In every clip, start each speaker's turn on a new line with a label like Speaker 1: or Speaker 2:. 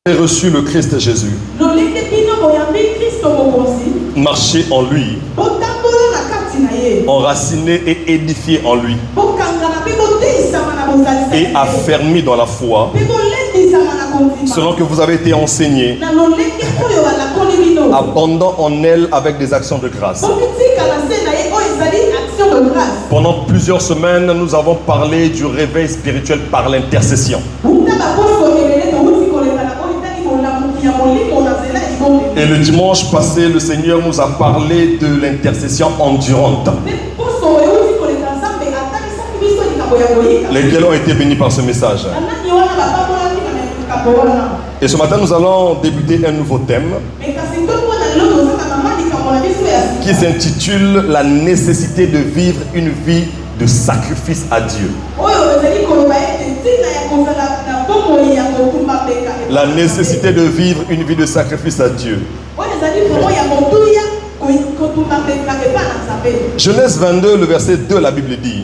Speaker 1: J'ai reçu le Christ Jésus. Marchez en lui. Enraciné et édifié en lui. Et affermi dans la foi. Selon que vous avez été enseigné. Abondant en elle avec des actions de grâce. Pendant plusieurs semaines, nous avons parlé du réveil spirituel par l'intercession. Et le dimanche passé, le Seigneur nous a parlé de l'intercession endurante. Lesquels ont été bénis par ce message. Et ce matin, nous allons débuter un nouveau thème qui s'intitule La nécessité de vivre une vie de sacrifice à Dieu. La nécessité de vivre une vie de sacrifice à Dieu. Genèse 22, le verset 2, la Bible dit: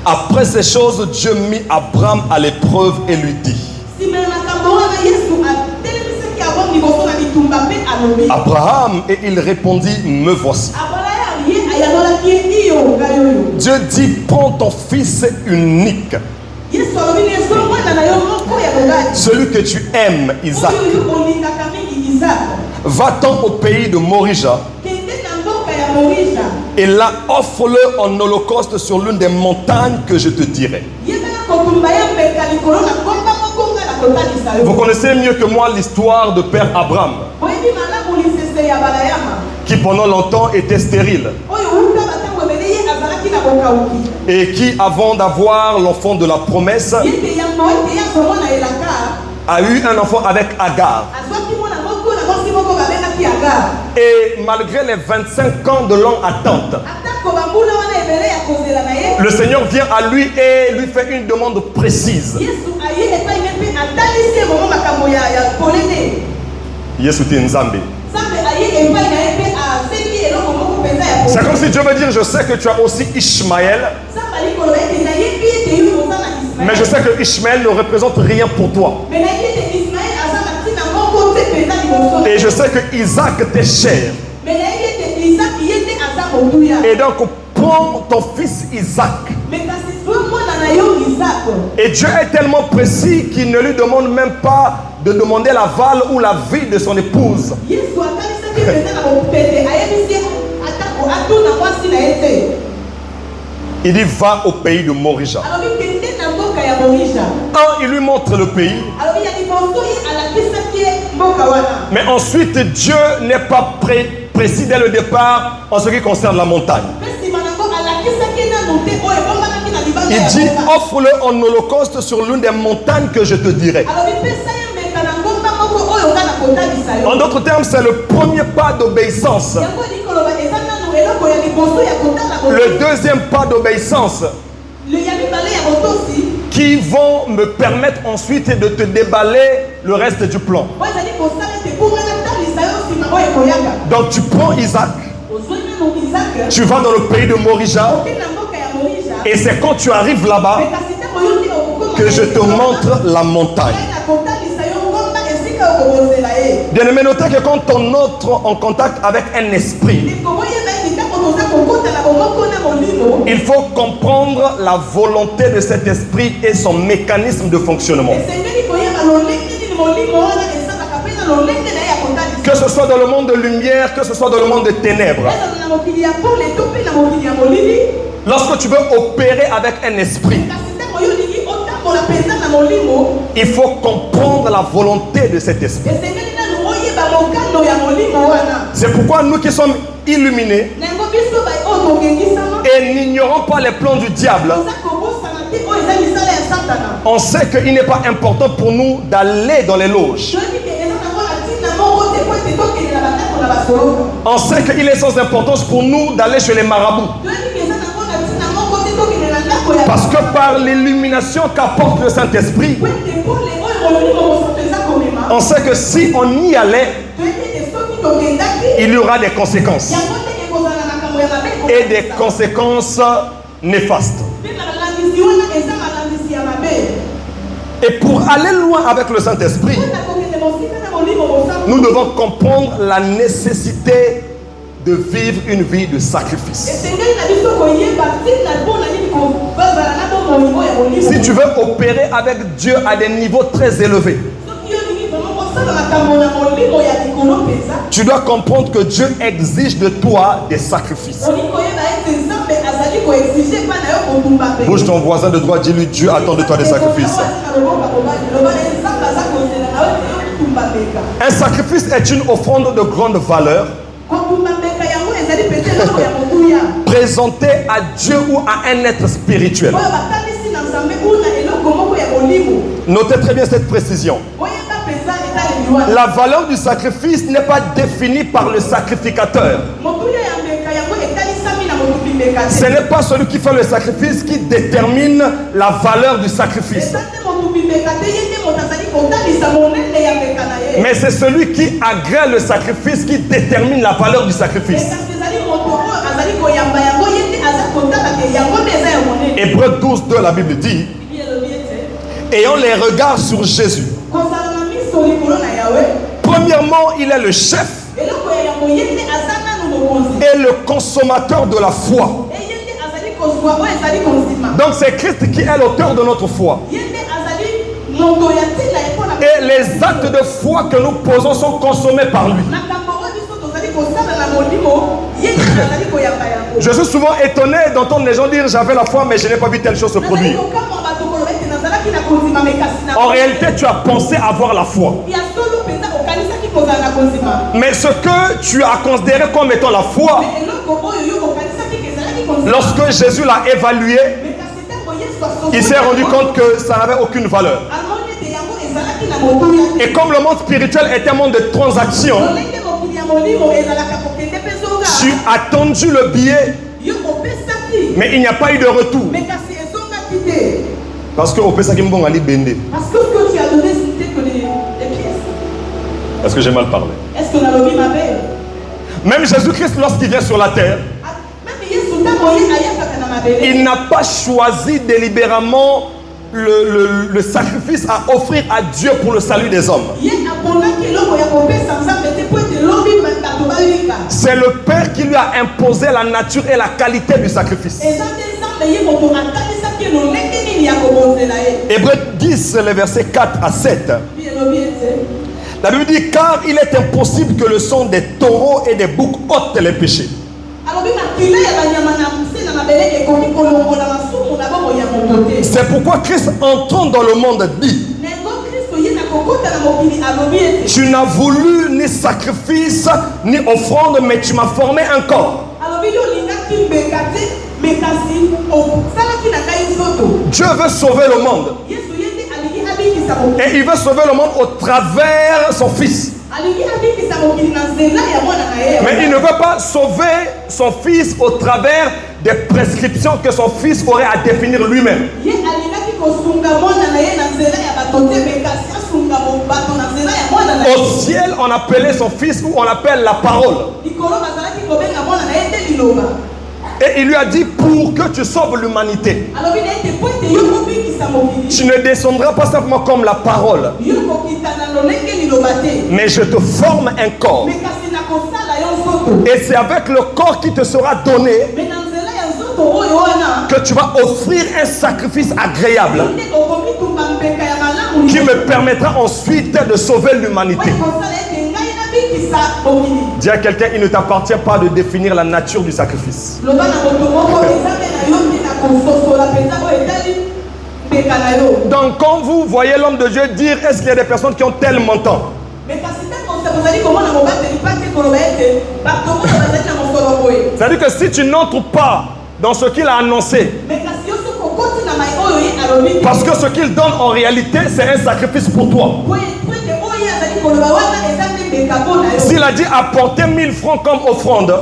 Speaker 1: après ces choses, Dieu mit Abraham à l'épreuve et lui dit: Abraham, et il répondit: me voici. Dieu dit: prends ton fils unique, celui que tu aimes, Isaac. Va-t'en au pays de Morija et là offre-le en holocauste sur l'une des montagnes que je te dirai. Vous connaissez mieux que moi l'histoire de Père Abraham, qui pendant longtemps était stérile et qui, avant d'avoir l'enfant de la promesse, a eu un enfant avec Agar. Et malgré les 25 ans de longue attente, le Seigneur vient à lui et lui fait une demande précise. C'est comme si Dieu veut dire: je sais que tu as aussi Ishmaël, mais je sais que Ishmaël ne représente rien pour toi. Et je sais que Isaac t'est cher. Et donc prends ton fils Isaac. Et Dieu est tellement précis qu'il ne lui demande même pas de demander l'aval ou la vie de son épouse. Il dit: va au pays de Morija. Il lui montre le pays. Mais ensuite, Dieu n'est pas précis dès le départ en ce qui concerne la montagne. Il dit: offre-le en holocauste sur l'une des montagnes que je te dirai. En d'autres termes, c'est le premier pas d'obéissance. Le deuxième pas d'obéissance qui vont me permettre ensuite de te déballer le reste du plan. Donc tu prends Isaac, tu vas dans le pays de Morija, et c'est quand tu arrives là-bas que je te montre la montagne. Bien aimé, notez que quand on entre en contact avec un esprit, il faut comprendre la volonté de cet esprit et son mécanisme de fonctionnement. Que ce soit dans le monde de lumière, que ce soit dans le monde de ténèbres. Lorsque tu veux opérer avec un esprit, il faut comprendre la volonté de cet esprit. C'est pourquoi nous qui sommes illuminés et n'ignorons pas les plans du diable, on sait qu'il n'est pas important pour nous d'aller dans les loges. On sait qu'il est sans importance pour nous d'aller chez les marabouts. Parce que par l'illumination qu'apporte le Saint-Esprit, on sait que si on y allait, il y aura des conséquences. Et des conséquences néfastes. Et pour aller loin avec le Saint-Esprit, nous devons comprendre la nécessité de vivre une vie de sacrifice. Si tu veux opérer avec Dieu à des niveaux très élevés, tu dois comprendre que Dieu exige de toi des sacrifices. Bouge ton voisin de droite, dis-lui, Dieu attend de toi des sacrifices. Un sacrifice est une offrande de grande valeur présentée à Dieu ou à un être spirituel. Notez très bien cette précision. La valeur du sacrifice n'est pas définie par le sacrificateur. Ce n'est pas celui qui fait le sacrifice qui détermine la valeur du sacrifice. Mais c'est celui qui agrée le sacrifice qui détermine la valeur du sacrifice. Hébreux 12:2, la Bible dit: ayant les regards sur Jésus. Premièrement, il est le chef et le consommateur de la foi. Donc c'est Christ qui est l'auteur de notre foi. Et les actes de foi que nous posons sont consommés par lui. Je suis souvent étonné d'entendre les gens dire: j'avais la foi mais je n'ai pas vu telle chose se produire. En réalité, tu as pensé avoir la foi. Mais ce que tu as considéré comme étant la foi, lorsque Jésus l'a évalué, il s'est rendu compte que ça n'avait aucune valeur. Et comme le monde spirituel est un monde de transactions, tu as tendu le billet, mais il n'y a pas eu de retour. Parce que ce que tu as donné, c'était que les pièces. Est-ce que j'ai mal parlé? Est-ce que même Jésus-Christ, lorsqu'il vient sur la terre, il n'a pas choisi délibérément le sacrifice à offrir à Dieu pour le salut des hommes. C'est le Père qui lui a imposé la nature et la qualité du sacrifice. Hébreux 10, les versets 4 à 7. La Bible dit: car il est impossible que le sang des taureaux et des boucs ôte les péchés. C'est pourquoi Christ entrant dans le monde dit: tu n'as voulu ni sacrifice ni offrande, mais tu m'as formé un corps. Dieu veut sauver le monde. Et il veut sauver le monde au travers son fils. Mais il ne veut pas sauver son fils au travers des prescriptions que son fils aurait à définir lui-même. Au ciel, on appelait son fils, ou on appelle la parole. Et il lui a dit: pour que tu sauves l'humanité, tu ne descendras pas simplement comme la parole, mais je te forme un corps. Et c'est avec le corps qui te sera donné que tu vas offrir un sacrifice agréable qui me permettra ensuite de sauver l'humanité. Dis à quelqu'un: il ne t'appartient pas de définir la nature du sacrifice. Donc quand vous voyez l'homme de Dieu dire: est-ce qu'il y a des personnes qui ont tel montant? C'est-à-dire que si tu n'entres pas dans ce qu'il a annoncé, parce que ce qu'il donne en réalité c'est un sacrifice pour toi. S'il a dit apporter 1000 francs comme offrande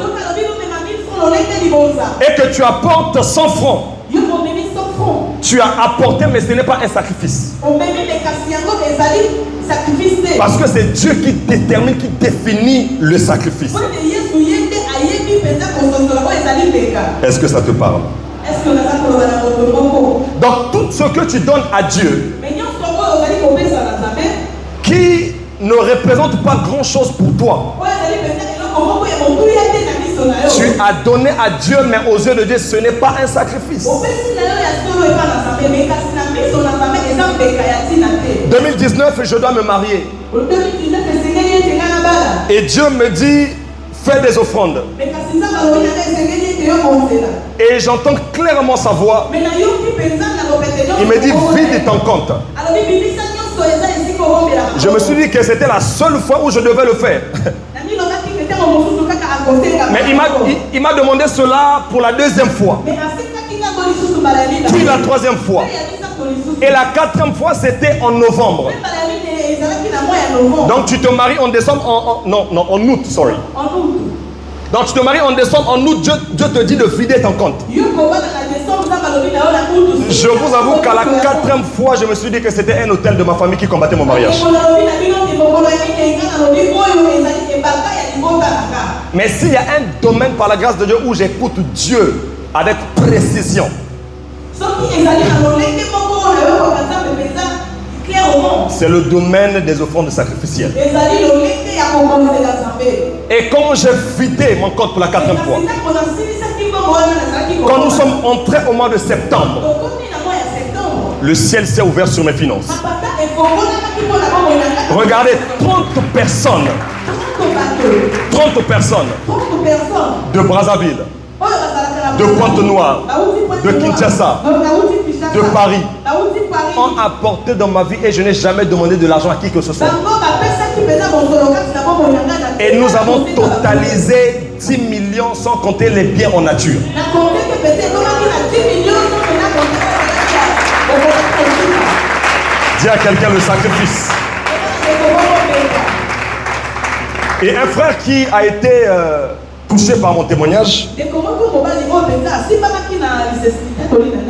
Speaker 1: et que tu apportes 100 francs, tu as apporté, mais ce n'est pas un sacrifice. Parce que c'est Dieu qui détermine, qui définit le sacrifice. Est-ce que ça te parle? Donc tout ce que tu donnes à Dieu qui ne représente pas grand-chose pour toi. Tu as donné à Dieu, mais aux yeux de Dieu, ce n'est pas un sacrifice. 2019, je dois me marier. Et Dieu me dit, fais des offrandes. Et j'entends clairement sa voix. Il me dit, vide ton compte. Je me suis dit que c'était la seule fois où je devais le faire. Mais il m'a demandé cela pour la deuxième fois. Puis la troisième fois. Et la quatrième fois, c'était en novembre. Donc tu te maries en décembre, en août, sorry. Donc tu te maries en décembre, en août, Dieu te dit de vider ton compte. Je vous avoue qu'à la quatrième fois, je me suis dit que c'était un hôtel de ma famille qui combattait mon mariage. Mais s'il y a un domaine par la grâce de Dieu où j'écoute Dieu avec précision, c'est le domaine des offrandes sacrificielles. Et quand j'ai vidé mon compte pour la quatrième fois, quand nous sommes entrés au mois de septembre, le ciel s'est ouvert sur mes finances. Regardez, 30 personnes de Brazzaville, de Pointe-Noire, de Kinshasa, de Paris ont apporté dans ma vie et je n'ai jamais demandé de l'argent à qui que ce soit. Et nous avons totalisé 10 millions sans compter les biens en nature. Dis à quelqu'un le sacrifice. Et un frère qui a été touché par mon témoignage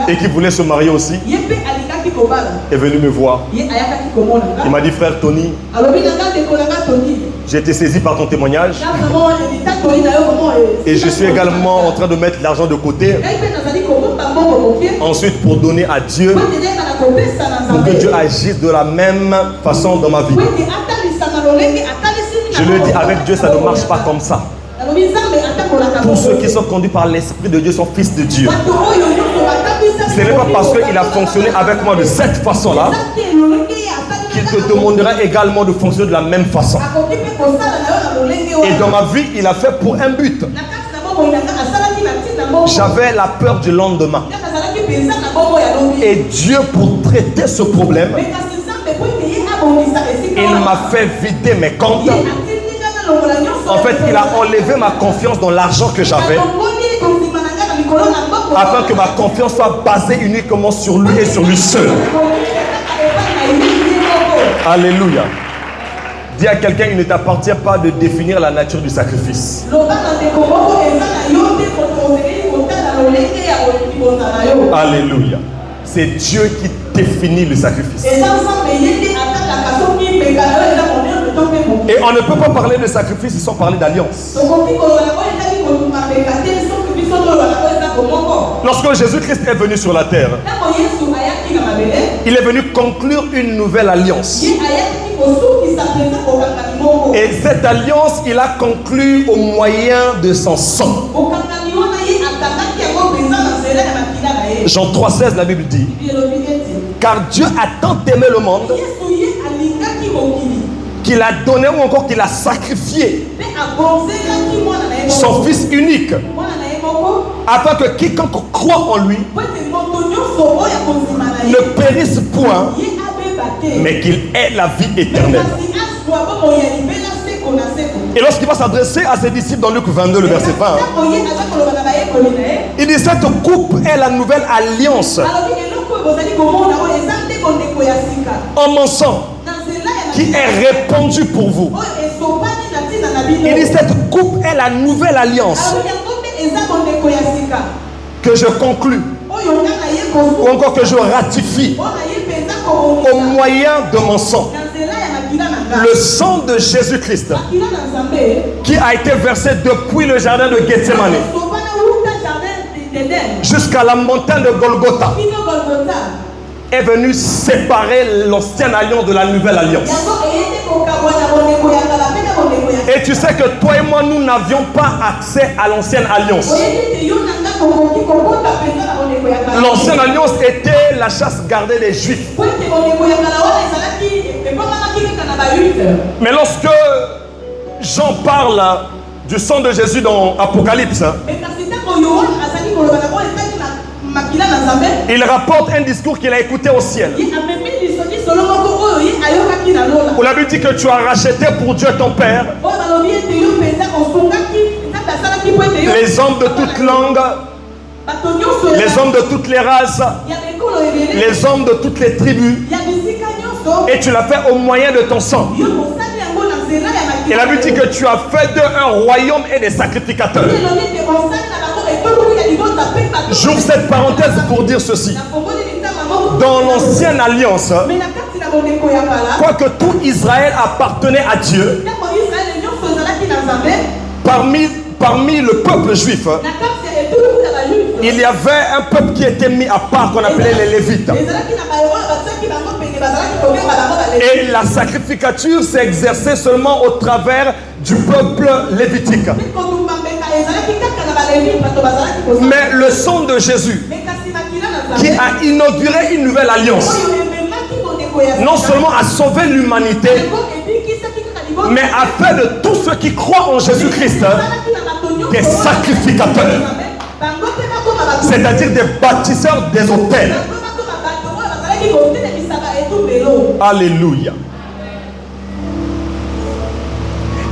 Speaker 1: et qui voulait se marier aussi est venu me voir. Il m'a dit, frère Tony, j'ai été saisi par ton témoignage et je suis également en train de mettre l'argent de côté ensuite pour donner à Dieu, pour que Dieu agisse de la même façon dans ma vie. Je le dis, avec Dieu ça ne marche pas comme ça. Tous ceux qui sont conduits par l'Esprit de Dieu sont fils de Dieu. Ce n'est pas parce qu'il a fonctionné avec moi de cette façon-là qu'il te demandera également de fonctionner de la même façon. Et dans ma vie, il a fait pour un but. J'avais la peur du lendemain. Et Dieu, pour traiter ce problème, il m'a fait vider mes comptes. En fait, il a enlevé ma confiance dans l'argent que j'avais, afin que ma confiance soit basée uniquement sur lui et sur lui seul. Alléluia. Dis à quelqu'un, il ne t'appartient pas de définir la nature du sacrifice. Alléluia. C'est Dieu qui définit le sacrifice. Et on ne peut pas parler de sacrifice sans parler d'alliance. Lorsque Jésus-Christ est venu sur la terre, il est venu conclure une nouvelle alliance. Et cette alliance, il a conclu au moyen de son sang. Jean 3,16, la Bible dit, car Dieu a tant aimé le monde qu'il a donné ou encore qu'il a sacrifié son Fils unique, afin que quiconque croit en lui ne périsse point, mais qu'il ait la vie éternelle. Et lorsqu'il va s'adresser à ses disciples dans Luc 22, le verset 20, il dit, cette coupe est la nouvelle alliance en mon sang qui est répandue pour vous. Il dit, cette coupe est la nouvelle alliance que je conclus ou encore que je ratifie au moyen de mon sang. Le sang de Jésus-Christ qui a été versé depuis le jardin de Gethsemane jusqu'à la montagne de Golgotha est venu séparer l'ancienne alliance de la nouvelle alliance. Et tu sais que toi et moi, nous n'avions pas accès à l'ancienne alliance. L'ancienne alliance était la chasse gardée des Juifs. Mais lorsque Jean parle du sang de Jésus dans Apocalypse, il rapporte un discours qu'il a écouté au ciel. On lui dit que tu as racheté pour Dieu ton Père les hommes de toutes langues, les hommes de toutes les races, les hommes de toutes les tribus, et tu l'as fait au moyen de ton sang. Il a dit que tu as fait d'eux un royaume et des sacrificateurs. J'ouvre cette parenthèse pour dire ceci. Dans l'ancienne alliance, quoique tout Israël appartenait à Dieu, parmi le peuple juif, il y avait un peuple qui était mis à part qu'on appelait les Lévites. Et la sacrificature s'est exercée seulement au travers du peuple lévitique. Mais le sang de Jésus, qui a inauguré une nouvelle alliance, non seulement a sauvé l'humanité, mais a fait de tous ceux qui croient en Jésus-Christ des sacrificateurs, c'est-à-dire des bâtisseurs des autels. Alléluia.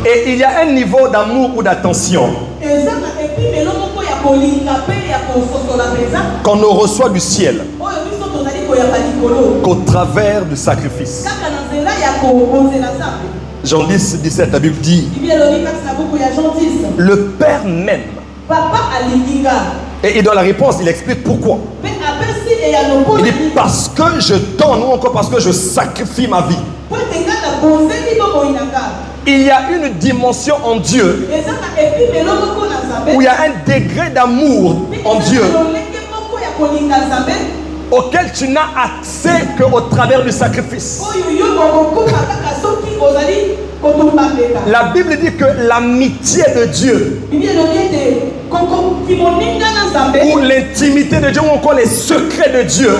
Speaker 1: Et il y a un niveau d'amour ou d'attention qu'on ne reçoit du ciel qu'au travers du sacrifice. Jean 10, 17, la Bible dit: le Père même. Et dans la réponse, il explique pourquoi. Il dit: parce que je donne, ou encore parce que je sacrifie ma vie. Il y a une dimension en Dieu où il y a un degré d'amour en Dieu auquel tu n'as accès qu'au travers du sacrifice. La Bible dit que l'amitié de Dieu ou l'intimité de Dieu ou encore les secrets de Dieu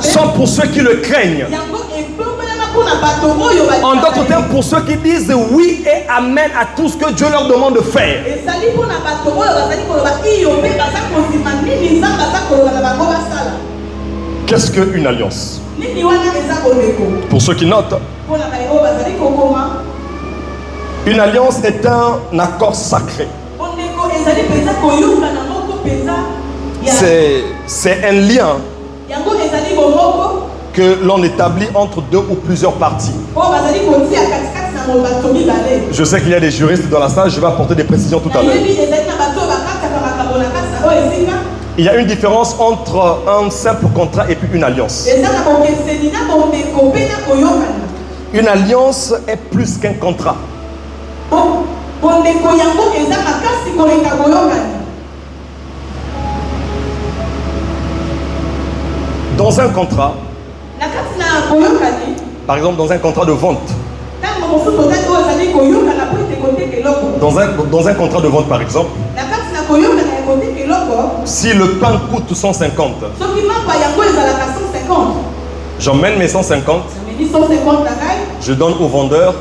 Speaker 1: sont pour ceux qui le craignent. En d'autres termes, pour ceux qui disent oui et amen à tout ce que Dieu leur demande de faire. Qu'est-ce qu'une alliance? Pour ceux qui notent, une alliance est un accord sacré. C'est un lien que l'on établit entre deux ou plusieurs parties. Je sais qu'il y a des juristes dans la salle, je vais apporter des précisions tout à l'heure. Il y a une différence entre un simple contrat et puis une alliance. Une alliance est plus qu'un contrat. Dans un contrat, par exemple dans un contrat de vente, dans un contrat de vente par exemple, si le pain coûte 150, j'emmène mes 150, je donne au vendeur,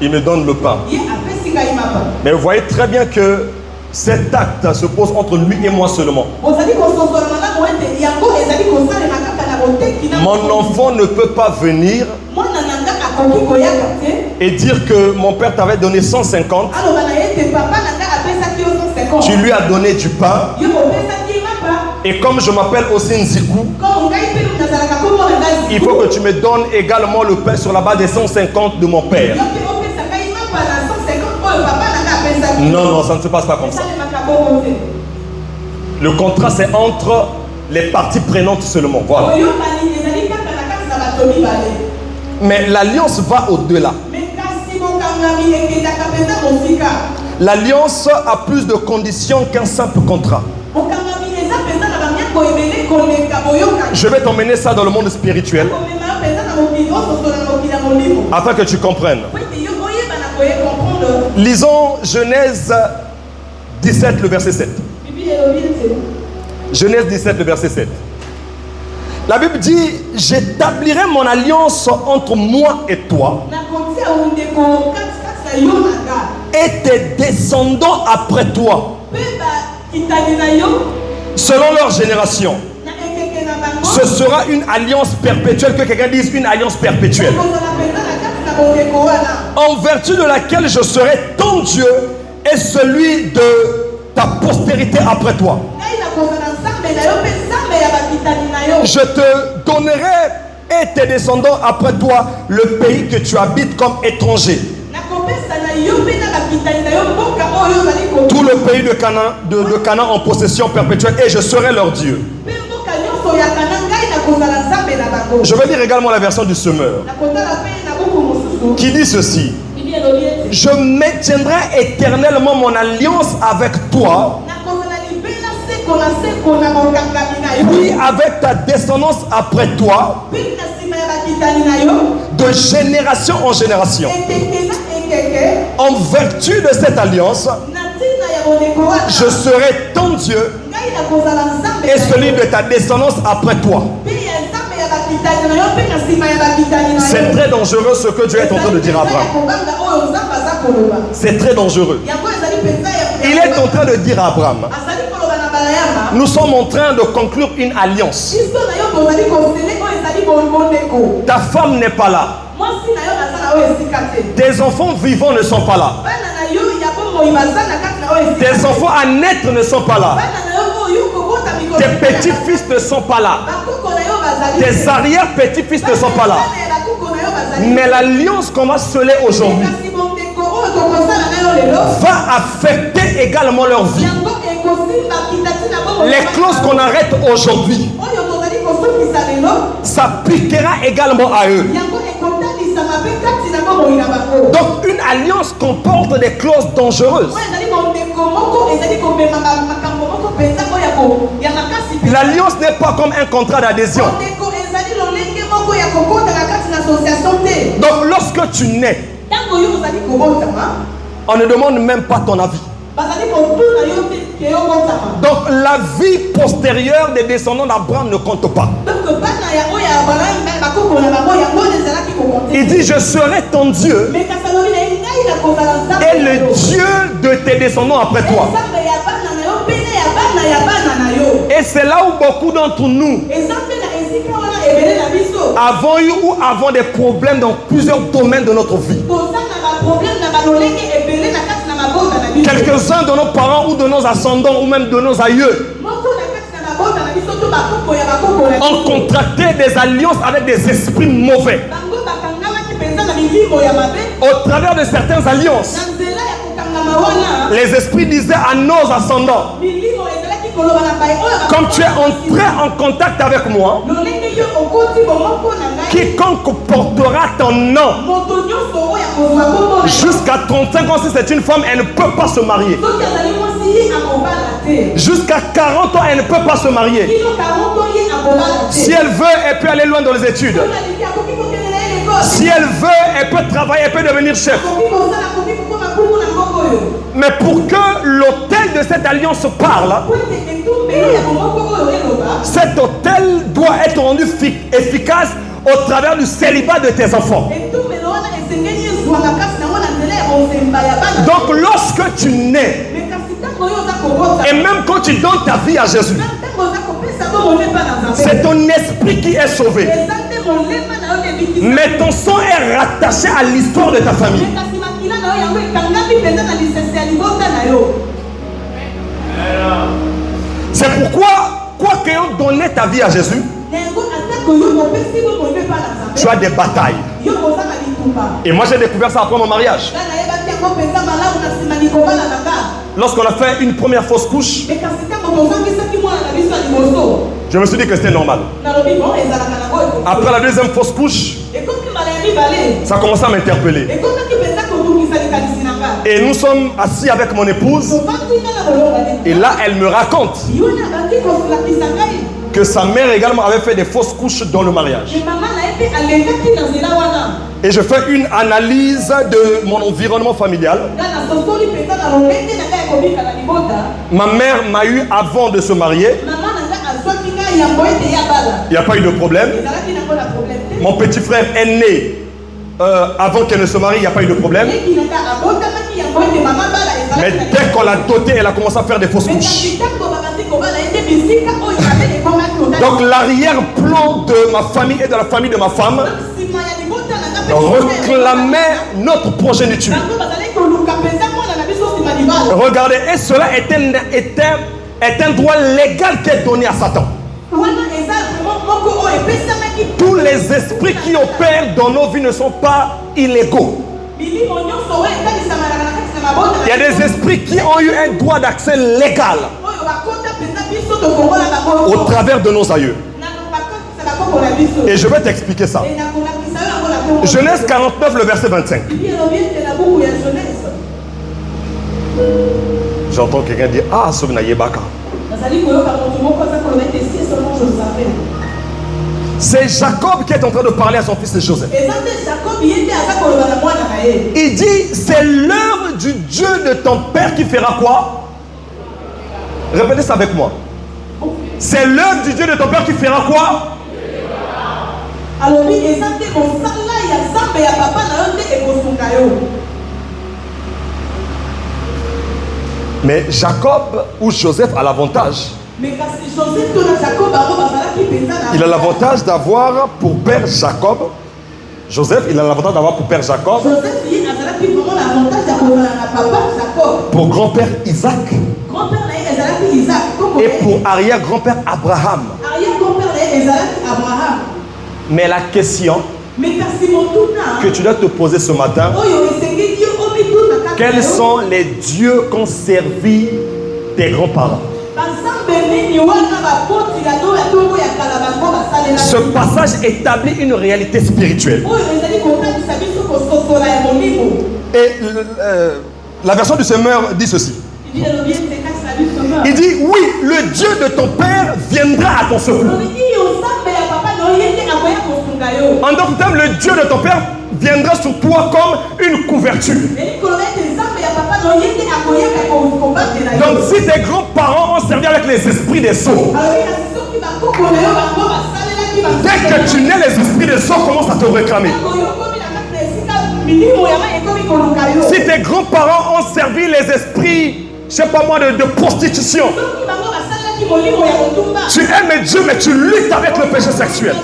Speaker 1: il me donne le pain. Mais vous voyez très bien que cet acte se pose entre lui et moi seulement. Mon enfant ne peut pas venir et dire que mon père t'avait donné 150. Tu lui as donné du pain. Et comme je m'appelle aussi Nzikou, il faut que tu me donnes également le pain sur la base des 150 de mon père. Non, non, ça ne se passe pas comme ça. Le contrat, c'est entre les parties prenantes seulement. Voilà. Mais l'alliance va au-delà. L'alliance a plus de conditions qu'un simple contrat. Je vais t'emmener ça dans le monde spirituel. afin que tu comprennes. Lisons Genèse 17, le verset 7. Genèse 17, le verset 7. La Bible dit, j'établirai mon alliance entre moi et toi et tes descendants après toi, selon leur génération. Ce sera une alliance perpétuelle, que quelqu'un dise une alliance perpétuelle, en vertu de laquelle je serai ton Dieu et celui de ta postérité après toi. Je te donnerai et tes descendants après toi le pays que tu habites comme étranger. Tout le pays de Canaan en possession perpétuelle, et je serai leur Dieu. Je vais lire également la version du semeur qui dit ceci: je maintiendrai éternellement mon alliance avec toi, puis avec ta descendance après toi, de génération en génération. En vertu de cette alliance, je serai ton Dieu et celui de ta descendance après toi. C'est très dangereux ce que Dieu est en train de dire à Abraham. C'est très dangereux. Il est en train de dire à Abraham, nous sommes en train de conclure une alliance. Ta femme n'est pas là. Tes enfants vivants ne sont pas là. Tes enfants à naître ne sont pas là. Tes petits-fils ne sont pas là. Tes arrière-petits-fils ne sont pas là. Mais l'alliance qu'on va sceller aujourd'hui va affecter également leur vie. Les clauses qu'on arrête aujourd'hui s'appliquera également à eux. Donc une alliance comporte des clauses dangereuses. L'alliance n'est pas comme un contrat d'adhésion. Donc lorsque tu nais, on ne demande même pas ton avis. Donc la vie postérieure des descendants d'Abraham ne compte pas. Il dit, je serai ton Dieu et le Dieu de tes descendants après toi. Et c'est là où beaucoup d'entre nous avons eu ou avons des problèmes dans plusieurs domaines de notre vie. Quelques-uns de nos parents ou de nos ascendants ou même de nos aïeux ont contracté des alliances avec des esprits mauvais. Au travers de certaines alliances, les esprits disaient à nos ascendants, comme tu es entré en contact avec moi, quiconque portera ton nom jusqu'à 35 ans, si c'est une femme, elle ne peut pas se marier. Jusqu'à 40 ans, elle ne peut pas se marier. Si elle veut, elle peut aller loin dans les études. Si elle veut, elle peut travailler, elle peut devenir chef. Mais pour que l'autel de cette alliance parle, cet autel doit être rendu efficace au travers du célibat de tes enfants. Donc lorsque tu nais, et même quand tu donnes ta vie à Jésus, c'est ton esprit qui est sauvé. Mais ton sang est rattaché à l'histoire de ta famille. C'est pourquoi, quoi qu'ayant donné ta vie à Jésus, tu as des batailles. Et moi j'ai découvert ça après mon mariage. Lorsqu'on a fait une première fausse couche, je me suis dit que c'était normal. Après la deuxième fausse couche, ça a commencé à m'interpeller. Et nous sommes assis avec mon épouse. Et là, elle me raconte que sa mère également avait fait des fausses couches dans le mariage. Et je fais une analyse de mon environnement familial. Ma mère m'a eu avant de se marier. Il n'y a pas eu de problème. Mon petit frère est né avant qu'elle ne se marie, il n'y a pas eu de problème. Mais dès qu'on l'a dotée, elle a commencé à faire des fausses couches. Donc l'arrière-plan de ma famille et de la famille de ma femme réclamait notre progéniture. Regardez, et cela est un droit légal qui est donné à Satan. Tous les esprits qui opèrent dans nos vies ne sont pas illégaux. Il y a des esprits qui ont eu un droit d'accès légal au travers de nos aïeux. Et je vais t'expliquer ça. Genèse 49, le verset 25. J'entends quelqu'un dire, ah, Sobna Yebaka. C'est Jacob qui est en train de parler à son fils Joseph. Il dit, c'est l'œuvre du Dieu de ton père qui fera quoi? Répétez ça avec moi. C'est l'œuvre du Dieu de ton père qui fera quoi? Mais Jacob ou Joseph a l'avantage. Il a l'avantage d'avoir pour père Jacob. Joseph, il a l'avantage d'avoir pour père Jacob. Pour grand-père Isaac. Et pour arrière-grand-père Abraham. Mais la question que tu dois te poser ce matin, quels sont les dieux qu'ont servi tes grands-parents? Ce passage établit une réalité spirituelle. Et la version du Semeur dit ceci. Il dit, oui, le Dieu de ton père viendra à ton secours. En d'autres termes, le Dieu de ton père viendra sur toi comme une couverture. Donc si tes grands-parents ont servi avec les esprits des eaux, dès que tu nais, les esprits des eaux commencent à te réclamer. Si tes grands-parents ont servi les esprits, je sais pas moi, de prostitution, tu aimes Dieu mais tu luttes avec le péché sexuel.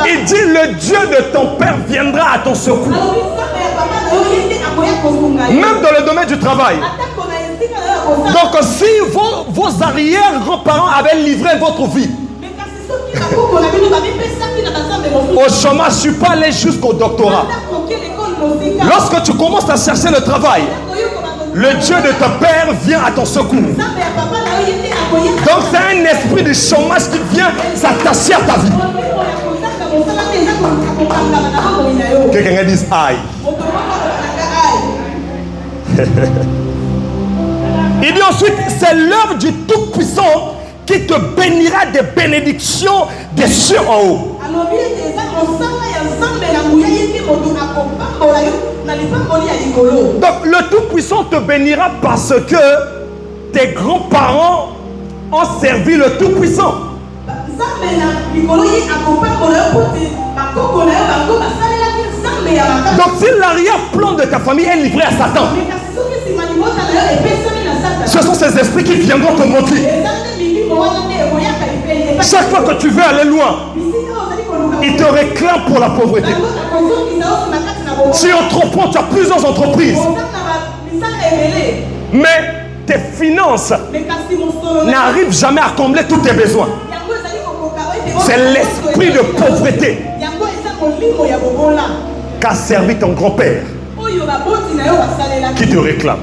Speaker 1: Il dit, le Dieu de ton père viendra à ton secours. Même dans le domaine du travail. Donc si vos arrière-grands-parents avaient livré votre vie au chômage, je ne suis pas allé jusqu'au doctorat. Lorsque tu commences à chercher le travail, le Dieu de ton père vient à ton secours. Donc c'est un esprit de chômage qui vient s'attacher à ta vie. Que quelqu'un dise aïe. Il dit ensuite, c'est l'œuvre du Tout-Puissant qui te bénira des bénédictions des cieux en haut. Donc le Tout-Puissant te bénira parce que tes grands-parents ont servi le Tout-Puissant. Donc si l'arrière-plan de ta famille est livré à Satan, ce sont ces esprits qui viendront te montrer. Chaque fois que tu veux aller loin, ils te réclament pour la pauvreté. Si entreprends, tu as plusieurs entreprises, mais tes finances n'arrivent jamais à combler tous tes besoins. C'est l'esprit de pauvreté qu'a servi ton grand-père qui te réclame.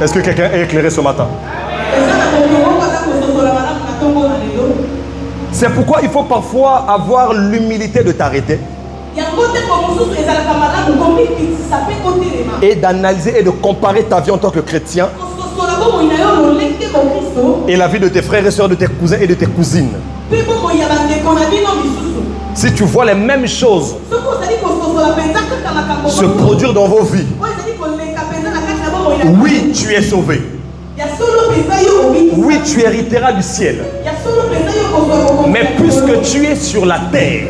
Speaker 1: Est-ce que quelqu'un est éclairé ce matin? C'est pourquoi il faut parfois avoir l'humilité de t'arrêter et d'analyser et de comparer ta vie en tant que chrétien et la vie de tes frères et sœurs, de tes cousins et de tes cousines. Si tu vois les mêmes choses se produire dans vos vies, oui, tu es sauvé. Oui, tu hériteras du ciel. Mais puisque tu es sur la terre,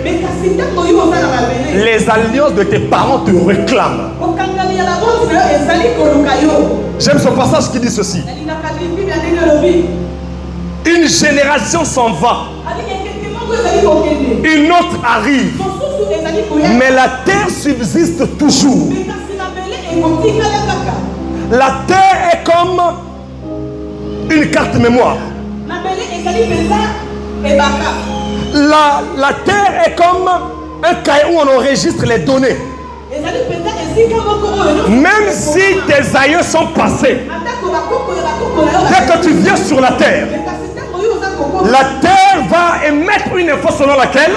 Speaker 1: les alliances de tes parents te réclament. J'aime ce passage qui dit ceci. Une génération s'en va, une autre arrive, mais la terre subsiste toujours. La terre est comme une carte mémoire. La terre est comme un cahier où on enregistre les données. Même si tes aïeux sont passés, dès que tu viens sur la terre va émettre une info selon laquelle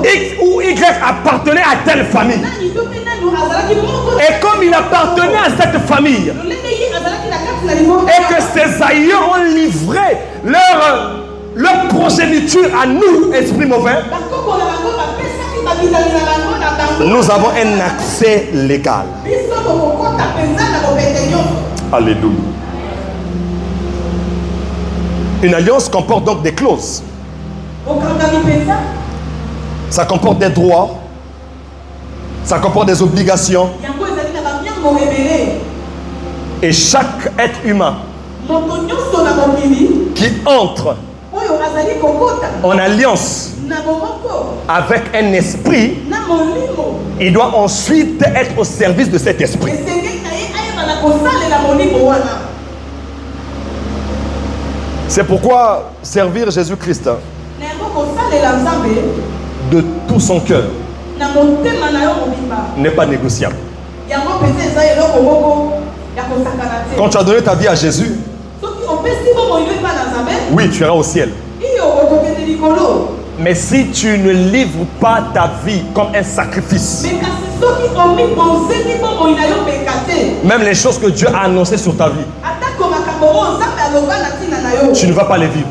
Speaker 1: X ou Y appartenait à telle famille. Et comme il appartenait à cette famille, et que ses aïeux ont livré leur progéniture à nous, esprit mauvais, nous avons un accès légal. Alléluia. Une alliance comporte donc des clauses. Ça comporte des droits. Ça comporte des obligations. Et chaque être humain qui entre en alliance avec un esprit, il doit ensuite être au service de cet esprit. C'est pourquoi servir Jésus-Christ de tout son cœur n'est pas négociable. Quand tu as donné ta vie à Jésus, oui, tu iras au ciel. Mais si tu ne livres pas ta vie comme un sacrifice, même les choses que Dieu a annoncées sur ta vie, tu ne vas pas les vivre.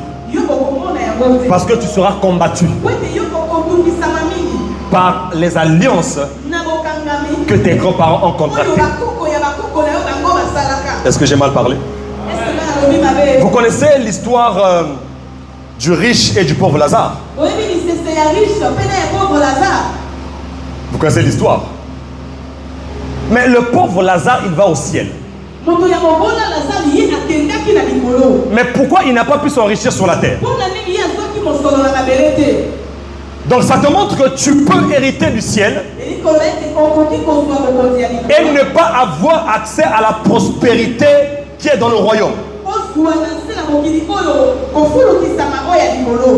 Speaker 1: Parce que tu seras combattu par les alliances que tes grands-parents ont contractées. Est-ce que j'ai mal parlé? Vous connaissez l'histoire du riche et du pauvre Lazare? Vous connaissez l'histoire? Mais le pauvre Lazare, il va au ciel. Mais pourquoi il n'a pas pu s'enrichir sur la terre? Donc ça te montre que tu peux hériter du ciel et ne pas avoir accès à la prospérité qui est dans le royaume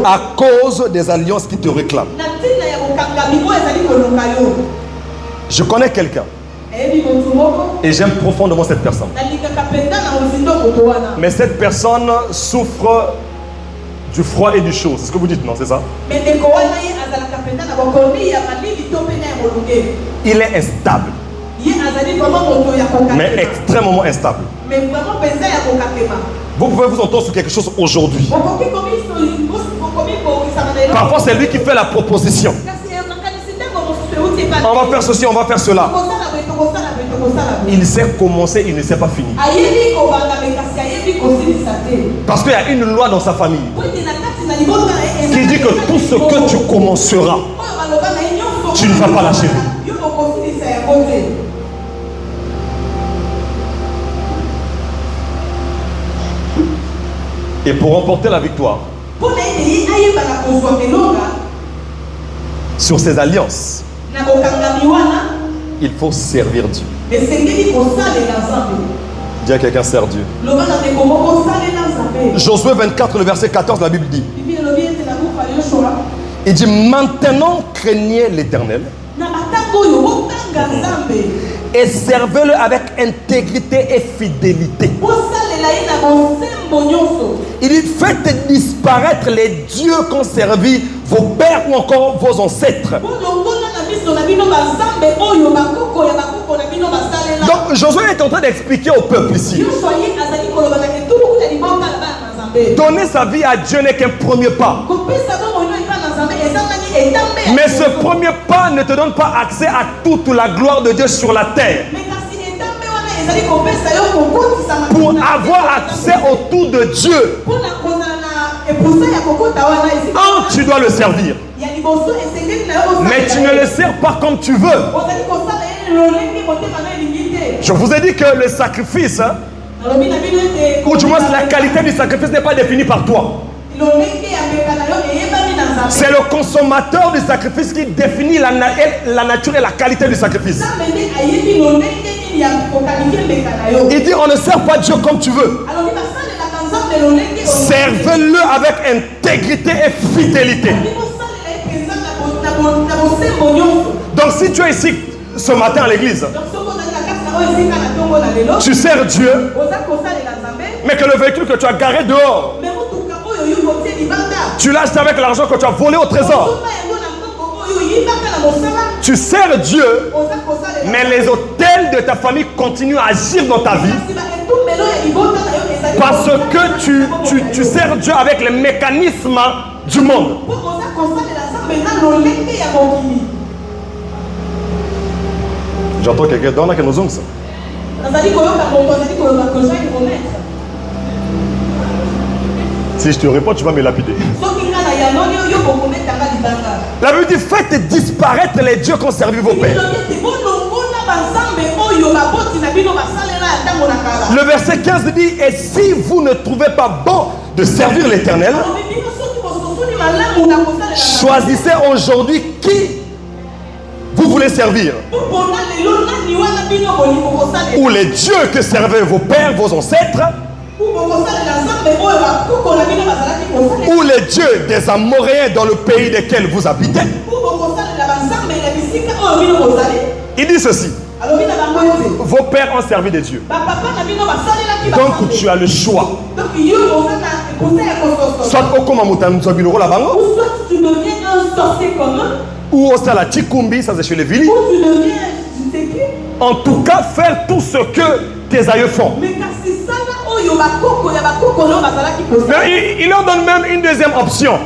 Speaker 1: à cause des alliances qui te réclament. Je connais quelqu'un et j'aime profondément cette personne. Mais cette personne souffre du froid et du chaud. C'est ce que vous dites, non? C'est ça? Il est instable. Mais extrêmement instable. Vous pouvez vous entendre sur quelque chose aujourd'hui. Parfois c'est lui qui fait la proposition. On va faire ceci, on va faire cela. Il sait commencer, il ne sait pas finir. Parce qu'il y a une loi dans sa famille qui dit que tout ce que tu commenceras, tu ne vas pas l'achever. Et pour remporter la victoire sur ces alliances, il faut servir Dieu. Dis à quelqu'un, sers Dieu. Josué 24, le verset 14, la Bible dit, il dit, maintenant craignez l'Éternel et servez-le avec intégrité et fidélité. Il dit, faites disparaître les dieux qu'ont servi vos pères ou encore vos ancêtres. Donc Josué est en train d'expliquer au peuple ici. Donner sa vie à Dieu n'est qu'un premier pas. Mais ce premier pas ne te donne pas accès à toute la gloire de Dieu sur la terre. Pour avoir accès au tout de Dieu, tu dois le servir. Mais tu ne le sers pas comme tu veux. Je vous ai dit que le sacrifice, ou du moins la qualité du sacrifice n'est pas définie par toi. C'est le consommateur du sacrifice qui définit la nature et la qualité du sacrifice. Il dit on ne sert pas Dieu comme tu veux. Servez-le avec intégrité et fidélité. Donc si tu es ici ce matin à l'église, tu sers Dieu, mais que le véhicule que tu as garé dehors, tu l'achètes avec l'argent que tu as volé au trésor. Tu sers Dieu, mais les autels de ta famille continuent à agir dans ta vie parce que tu sers Dieu avec les mécanismes du monde. J'entends quelqu'un dans la que nous sommes ça. Si je te réponds, tu vas me lapider. La Bible dit faites disparaître les dieux qu'ont servi vos pères. Le verset 15 dit et si vous ne trouvez pas bon de servir l'Éternel, choisissez aujourd'hui qui vous voulez servir. Ou les dieux que servaient vos pères, vos ancêtres, ou les dieux des Amoréens dans le pays desquels vous habitez. Il dit ceci. Vos pères ont servi des dieux. Donc tu as le choix. Soit au soit
Speaker 2: tu deviens un sorcier commun,
Speaker 1: ou au Salatikumbi, ça c'est chez les Vili. En tout cas, faire tout ce que tes aïeux font. Il leur donne même une deuxième option.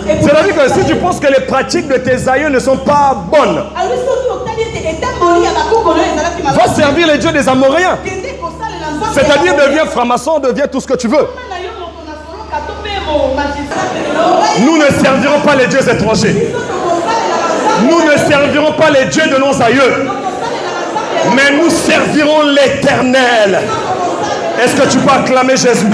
Speaker 1: C'est-à-dire que si tu penses que les pratiques de tes aïeux ne sont pas bonnes, va servir les dieux des Amoréens. C'est-à-dire deviens franc-maçon, deviens tout ce que tu veux. Nous ne servirons pas les dieux étrangers. Nous ne servirons pas les dieux de nos aïeux. Mais nous servirons l'Éternel. Est-ce que tu peux acclamer Jésus?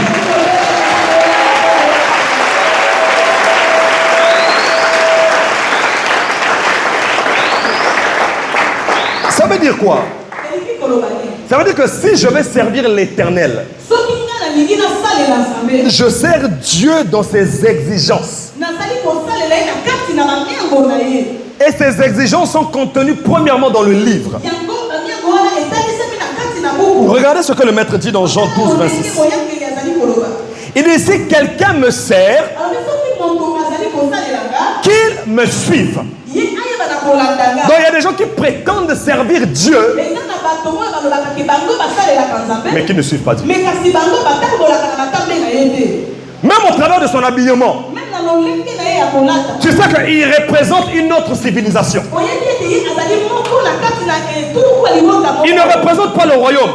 Speaker 1: Ça veut dire quoi? Ça veut dire que si je vais servir l'Éternel, je sers Dieu dans ses exigences. Et ces exigences sont contenues premièrement dans le livre. Regardez ce que le maître dit dans Jean 12, 26. Il dit si quelqu'un me sert, qu'il me suive. Donc il y a des gens qui prétendent servir Dieu, mais qui ne suivent pas Dieu. Même au travers de son habillement, tu sais qu'il représente une autre civilisation. Il ne représente pas le royaume.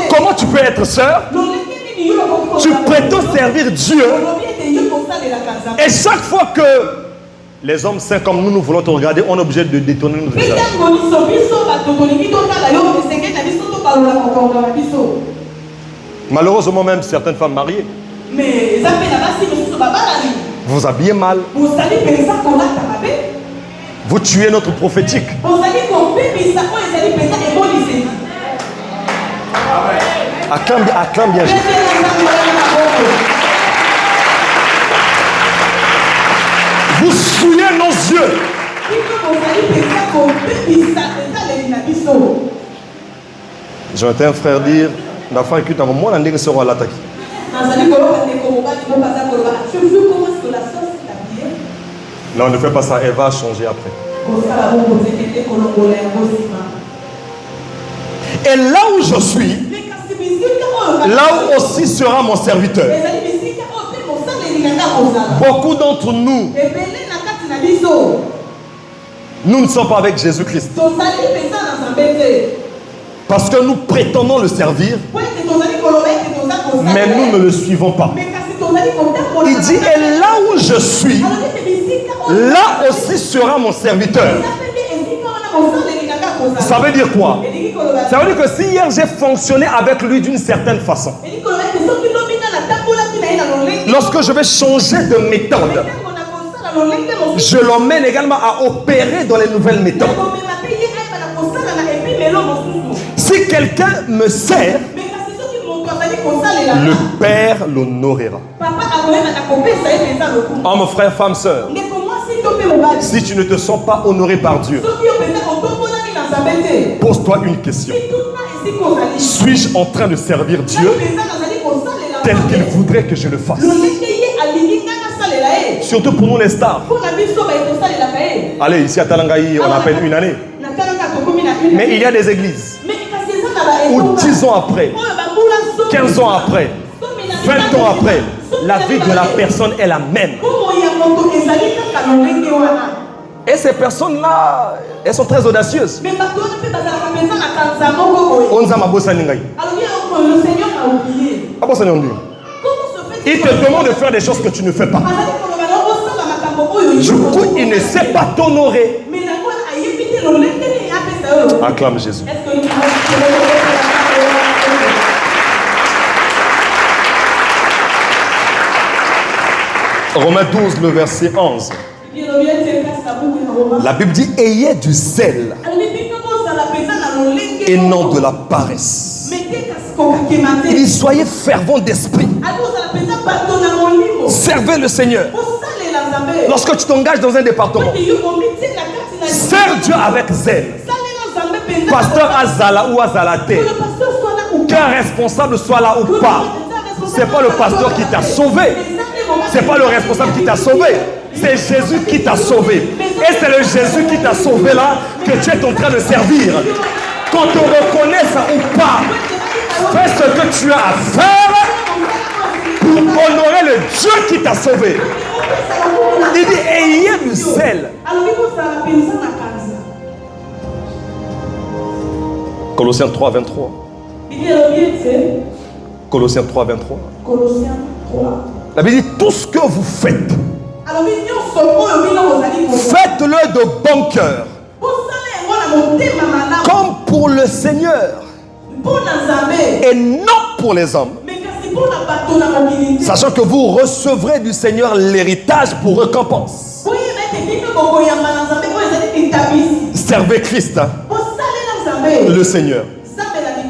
Speaker 1: Comment tu peux être sœur? Tu prétends servir Dieu. Et chaque fois que les hommes saints comme nous voulons te regarder, on est obligé de détourner notre visage. Malheureusement, même certaines femmes mariées, vous habillez mal. Vous tuez notre prophétique. Acclame bien Jésus. Vous souillez nos yeux. J'ai entendu un frère dire, la femme écoute un moment, on a dit que sera l'attaque. Non, ne fais pas ça, elle va changer après. Et là où je suis, là où aussi sera mon serviteur. Beaucoup d'entre nous, nous ne sommes pas avec Jésus-Christ. Parce que nous prétendons le servir, mais nous ne le suivons pas. Il dit, et là où je suis, là aussi sera mon serviteur. Ça veut dire quoi? Ça veut dire que si hier j'ai fonctionné avec lui d'une certaine façon, lorsque je vais changer de méthode, je l'emmène également à opérer dans les nouvelles méthodes. Si quelqu'un me sert, le Père l'honorera. Homme, frère, femme, sœur, si tu ne te sens pas honoré par Dieu, pose-toi une question. Suis-je en train de servir Dieu tel qu'il voudrait que je le fasse? Surtout pour nous les stars. Allez, ici à Talangaï, on appelle une année. Mais il y a des églises où 10 ans après, 15 ans après, 20 ans après, la vie de la personne est la même. Et ces personnes-là, elles sont très audacieuses. Il te demande de faire des choses que tu ne fais pas. Du coup, il ne sait pas t'honorer. Acclame Jésus. Romains 12, le verset 11. La Bible dit, ayez du zèle et non de la paresse. Il dit, soyez fervents d'esprit. Servez le Seigneur. Lorsque tu t'engages dans un département, sers Dieu avec zèle. Pasteur Azala ou Azalate, qu'un responsable soit là ou pas, c'est pas le pasteur qui t'a sauvé, c'est pas le responsable qui t'a sauvé, c'est Jésus qui t'a sauvé. Et c'est le Jésus qui t'a sauvé là que tu es en train de servir. Qu'on te reconnaisse ou pas, fais ce que tu as à faire pour honorer le Dieu qui t'a sauvé. Il dit, ayez du zèle. Colossiens 3, 23. Colossiens 3, 23. La Bible dit, tout ce que vous faites, faites-le de bon cœur, comme pour le Seigneur et non pour les hommes, sachant que vous recevrez du Seigneur l'héritage pour récompense. Servez Christ, hein, le Seigneur.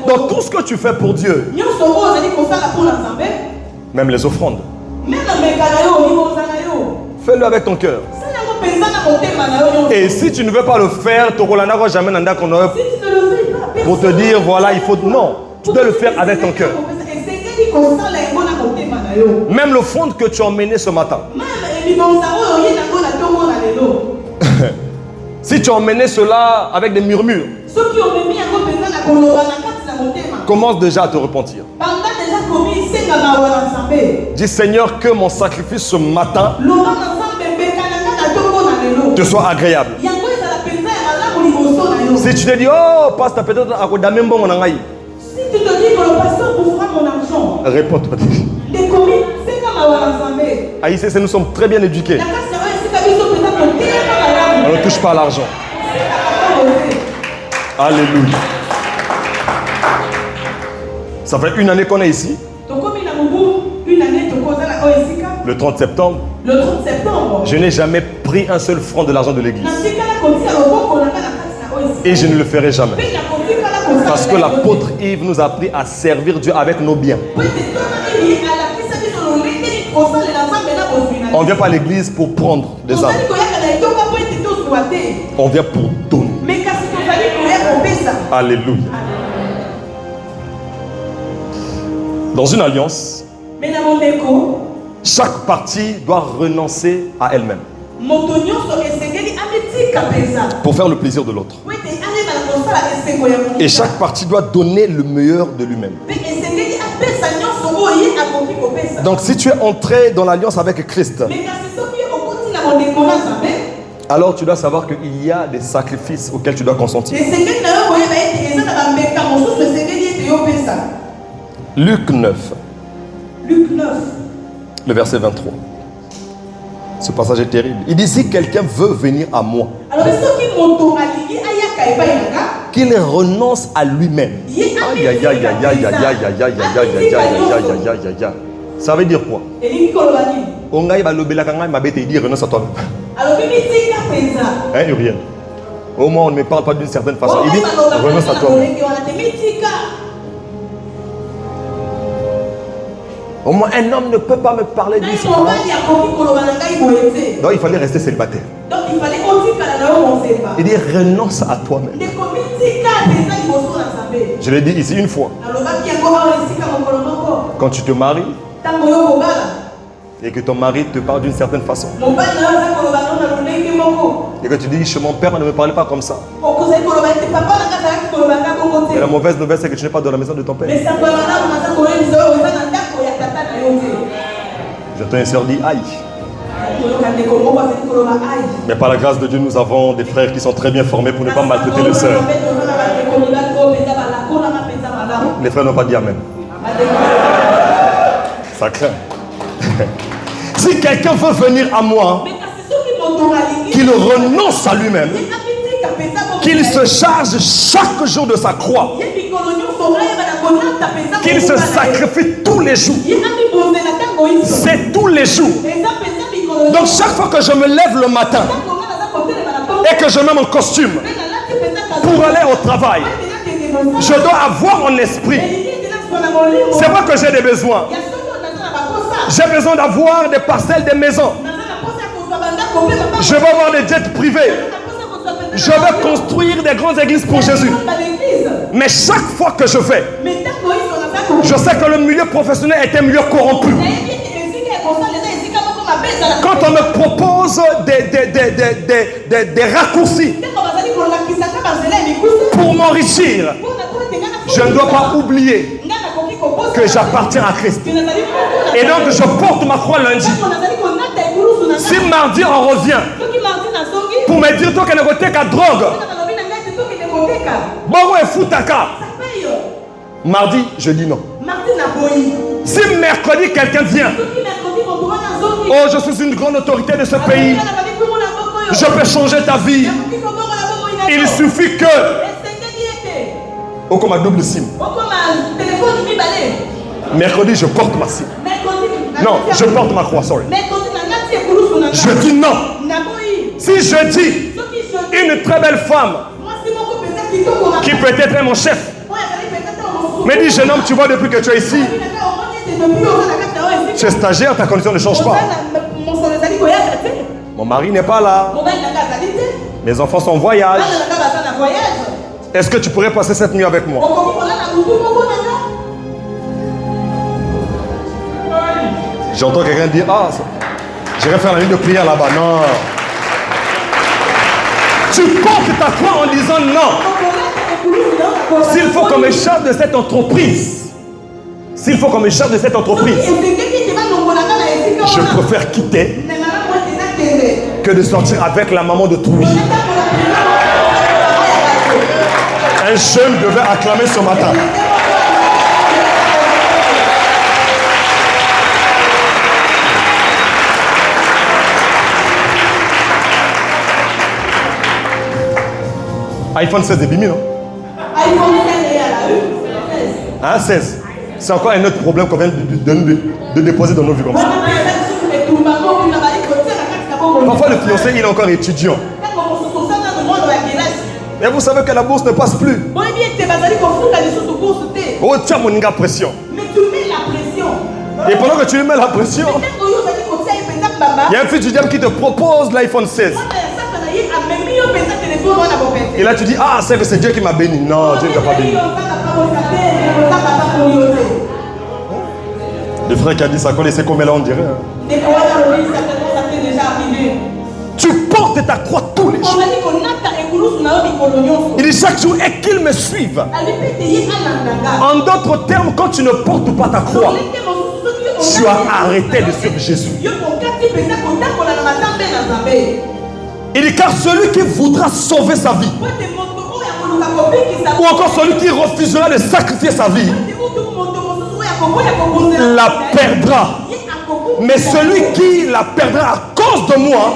Speaker 1: Dans tout ce que tu fais pour Dieu, même les offrandes, fais-le avec ton cœur. Et si tu ne veux pas le faire, pour te dire voilà, il faut. Non, tu dois le faire avec ton cœur. Même l'offrande que tu as emmenée ce matin. Si tu as emmené cela avec des murmures, commence déjà à te repentir. Dis Seigneur, que mon sacrifice ce matin te soit agréable. Si tu te dis, oh, pasteur, peut-être à quoi d'amène bon mon angaï.
Speaker 2: Si tu te dis que le pasteur bouffera mon argent.
Speaker 1: Réponds-toi. Aïe, nous sommes très bien éduqués. On ne touche pas à l'argent. Alléluia. Ça fait une année qu'on est ici. Le 30 septembre. Je n'ai jamais pris un seul franc de l'argent de l'église. Et je ne le ferai jamais. Parce que l'apôtre Yves nous a appris à servir Dieu avec nos biens. On ne vient pas à l'église pour prendre des âmes. On vient pour donner. Alléluia. Dans une alliance, Chaque partie doit renoncer à elle-même pour faire le plaisir de l'autre. Et chaque partie doit donner le meilleur de lui-même. Donc si tu es entré dans l'alliance avec Christ, alors tu dois savoir qu'il y a des sacrifices auxquels tu dois consentir. Luc 9. Le verset 23. Ce passage est terrible. Il dit, si quelqu'un veut venir à moi, qu'il renonce à lui-même. Aïe, aïe, aïe, aïe, aïe, aïe, aïe, aïe, aïe, aïe, aïe, aïe, aïe, aïe, aïe. Ça veut dire quoi? Il dit renonce à toi-même. Hein, Uriel? Au moins on ne me parle pas d'une certaine façon. Il dit renonce à toi-même. Au moins un homme ne peut pas me parler d'une certaine façon. Donc il fallait rester célibataire. Il dit renonce à toi-même. Je l'ai dit ici une fois. Quand tu te maries et que ton mari te parle d'une certaine façon et que tu dis chez mon père ne me parlez pas comme ça. Et la mauvaise nouvelle c'est que tu n'es pas dans la maison de ton père. J'entends une sœur dire aïe. Mais par la grâce de Dieu, nous avons des frères qui sont très bien formés pour ne pas maltraiter les sœurs. Les frères n'ont pas dit amen. Ça craint. Si quelqu'un veut venir à moi, qu'il renonce à lui-même, qu'il se charge chaque jour de sa croix, qu'il se sacrifie tous les jours. C'est tous les jours. Donc chaque fois que je me lève le matin et que je mets mon costume pour aller au travail, je dois avoir en esprit. C'est vrai que j'ai des besoins. J'ai besoin d'avoir des parcelles, des maisons. Je veux avoir des jets privés. Je veux construire des grandes églises pour Jésus. Mais chaque fois que je fais, je sais que le milieu professionnel est un milieu corrompu. Quand on me propose des raccourcis pour m'enrichir, je ne dois pas oublier que j'appartiens à Christ. Et donc je porte ma croix lundi. Si mardi on revient pour me dire toi qu'elle est qu'à drogue, bon et foutaka. Mardi je dis non. Si mercredi quelqu'un vient, oh je suis une grande autorité de ce pays, je peux changer ta vie. Il suffit que comme un double SIM. Mercredi, je porte ma SIM. Non, je porte ma croix, sorry. Je dis non. Si je dis une très belle femme qui peut-être est mon chef me dit jeune homme, tu vois depuis que tu es ici, tu es stagiaire, ta condition ne change pas. Mon mari n'est pas là. Mes enfants sont en voyage. Est-ce que tu pourrais passer cette nuit avec moi? J'entends quelqu'un dire, ah, j'irai faire la nuit de prière là-bas. Non. Tu portes ta croix en disant non. S'il faut qu'on me charge de cette entreprise, je préfère quitter que de sortir avec la maman de Trouille. Un jeune devait acclamer ce matin. iPhone 16 est bimi, non? iPhone 16 est à la rue. Hein, 16. C'est encore un autre problème qu'on vient de déposer dans nos vies comme ça. Parfois le fiancé, il est encore étudiant. Et vous savez que la bourse ne passe plus. Oh, tiens mon gars, pression.
Speaker 2: Mais tu mets la pression.
Speaker 1: Et pendant que tu lui mets la pression, il y a un fils du diable qui te propose l'iPhone 16. Et là tu dis, ah c'est que c'est Dieu qui m'a béni. Non, Dieu ne t'a pas béni. Le frère qui a dit ça, c'est comme là on dirait. Hein. Tu portes ta croix tous les jours. Il dit chaque jour, et qu'il me suive. En d'autres termes, quand tu ne portes pas ta croix, tu as arrêté de suivre Jésus. Il dit car celui qui voudra sauver sa vie, ou encore celui qui refusera de sacrifier sa vie, la perdra. Mais celui qui la perdra à cause de moi,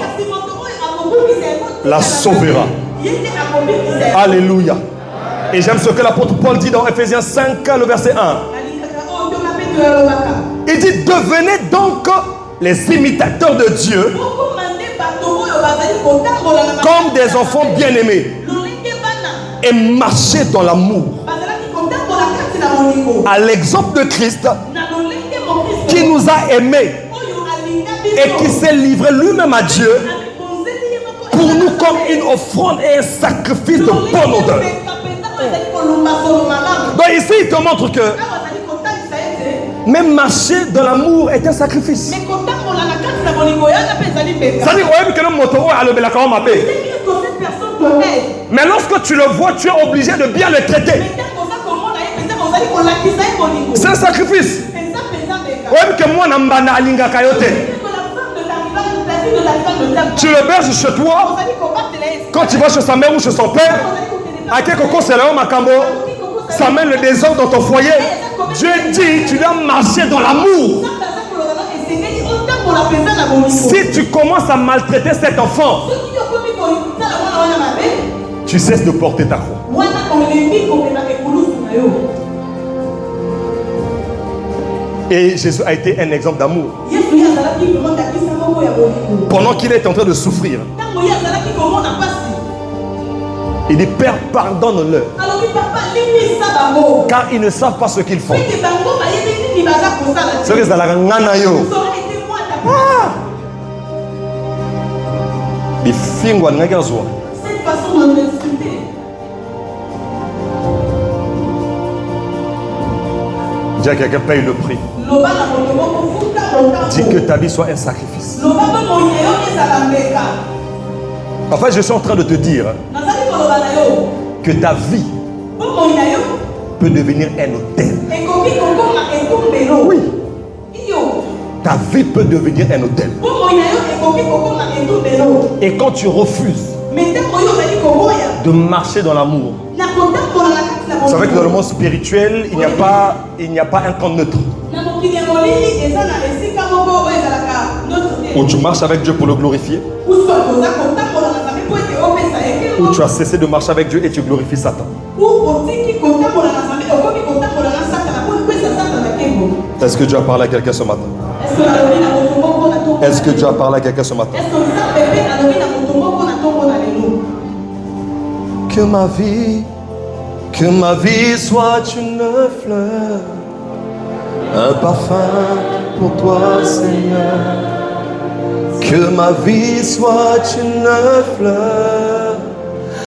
Speaker 1: la sauvera. Alléluia. Et j'aime ce que l'apôtre Paul dit dans Ephésiens 5, le verset 1. Il dit devenez donc les imitateurs de Dieu comme des enfants bien-aimés et marchez dans l'amour à l'exemple de Christ qui nous a aimés et qui s'est livré lui-même à Dieu pour nous comme une offrande et un sacrifice de bonne odeur. Donc ici il te montre que même marcher dans l'amour est un sacrifice. C'est-à-dire que le moto a le mais lorsque tu le vois, tu es obligé de bien le traiter. C'est un sacrifice. Tu le berges chez toi. Quand tu vas chez sa mère ou chez son père, ça mène le désordre dans ton foyer. Dieu dit, tu dois marcher dans l'amour. Si tu commences à maltraiter cet enfant, tu cesses de porter ta croix. Et Jésus a été un exemple d'amour. Pendant qu'il est en train de souffrir, il dit Père, pardonne-leur, car ils ne savent pas ce qu'ils font. C'est que
Speaker 2: cette façon de l'insulter.
Speaker 1: Dis à quelqu'un, paye le prix. Dis que ta vie soit un sacrifice. En fait, je suis en train de te dire que ta vie peut devenir un hôtel. Oui. Ta vie peut devenir un hôtel. Et quand tu refuses de marcher dans l'amour, vous savez que dans le monde spirituel, il n'y a pas un camp neutre. Où tu marches avec Dieu pour le glorifier, où tu as cessé de marcher avec Dieu et tu glorifies Satan. Est-ce que Dieu a parlé à quelqu'un ce matin? Est-ce que Dieu a parlé à quelqu'un ce matin? Que ma vie soit une fleur, un parfum pour toi, Seigneur. Que ma vie soit une fleur,